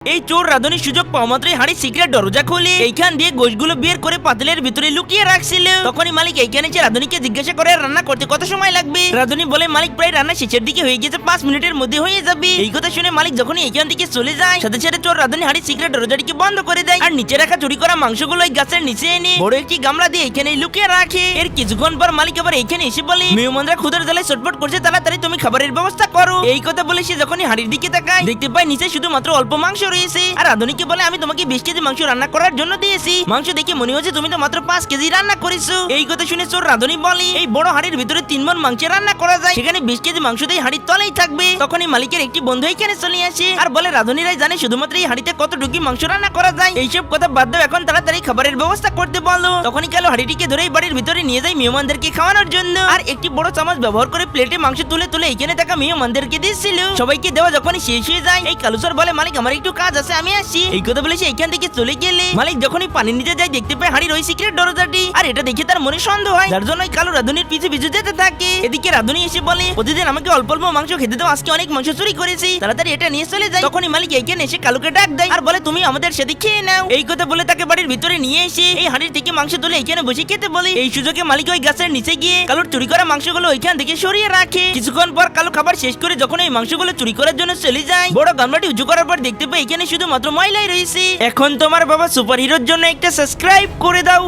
এই চোর রাধুনি সুযোগ পাওয়া মাত্রই হাড়ি সিক্রেট দরজা খুলে এইখান দিয়ে গোশগুলো বের করে পাতিলের ভিতরে লুকিয়ে রাখছিল। তখনই মালিক এইখানে এসে রাধুনিকে জিজ্ঞাসা করে রান্না করতে কত সময় লাগবে। রাধুনি বলে মালিক প্রায় রান্না শেষের দিকে হয়ে গেছে, 5 মিনিটের মধ্যে হয়ে যাবে। এই কথা শুনে মালিক যখনই এইখান থেকে চলে যায় সাথে সাথে চোর রাধুনি হাড়ি সিক্রেট দরজাটিকে বন্ধ করে দেয় আর নিচে রাখা চুরি করা মাংসগুলো ওই গাছের নিচে এনে বড় একটি গামলা দিয়ে এখানে লুকিয়ে রাখে। এর কিছুক্ষণ পর মালিক আবার এখানে এসে বলে মেহমানরা ক্ষুধার জ্বালায় ছটফট করছে, তাড়াতাড়ি তুমি খাবারের ব্যবস্থা করো। এই কথা বলে সে যখনই হাড়ির দিকে তাকায় দেখতে পায় নিচে শুধুমাত্র অল্প মাংস রয়েছে। আর রাধুনিকে বলে আমি তোমাকে 20 কেজি মাংস রান্না করার জন্য দিয়েছি, মাংস দেখে মনে হচ্ছে তুমি তো মাত্র 5 কেজি রান্না করেছো। এই কথা শুনে চোর রাধুনি বলে এই বড় হাড়ির ভিতরে 3 মণ মাংস রান্না করা যায়, সেখানে 20 কেজি মাংস দিয়ে হাড়ির তলেই থাকবে। তখনই মালিকের একটি বন্ধু এখানে চলে আসে আর বলে রাধুনিরাই জানে শুধুমাত্র এই হাড়িতে কতটুকু মাংস রান্না করা যায়, এইসব কথা বাদ দাও, এখন তাড়াতাড়ি খাবারের ব্যবস্থা করতে বলো। তখনই কালো হাড়িটিকে ধরেই বাড়ির ভিতরে নিয়ে যায় মেহমানদেরকে খাওয়ানোর জন্য আর একটি বড় চামচ ব্যবহার করে প্লেটে মাংস তুলে তুলে এখানে থাকা মেহমানদেরকে দিচ্ছিল। সবাইকে দেওয়া যখনই শেষ হয়ে যায় এই কালুসর বলে মালিক আমার একটু কাজ আছে, আমি আসছি। এই কথা বলে সে এখান থেকে চলে গেলে মালিক যখনই পানি নিতে যায় দেখতে পায় হাড়ির ওই সিক্রেট দরজাটি আর এটা দেখে তার মনে সন্দেহ হয়, যার জন্য কালো রাধুনির পিছু পিছু যেতে থাকে। এদিকে রাধুনি এসে বলে প্রতিদিন আমাকে অল্প অল্প মাংস খেতে দাও, আজকে অনেক মাংস চুরি করেছি, তাড়াতাড়ি এটা নিয়ে চলে যায়। তখনই মালিক এখানে এসে কালুকে ডাক দেয় আর বলে তুমি আমাদের সাথে খেয়ে নাও। এই কথা বলে তাকে বাড়ির ভিতরে নিয়ে এসে এই হাড়ির থেকে মাংস তুলে এখানে বসে খেতে বলে। এই সুযোগে মালিক ওই গাছের নিচে গিয়ে কালুর চুরি করা মাংসগুলো ওইখান থেকে সরিয়ে রাখে। কিছুক্ষণ পর কালু খাবার শেষ করে যখন এই মাংসগুলো চুরি করার জন্য চলে যায় বড় গামলাটি উঁচু করার পর দেখতে পাই এখানে শুধুমাত্র ময়লাই রয়েছে। এখন তোমার বাবা সুপার হিরোর জন্য একটা সাবস্ক্রাইব করে দাও।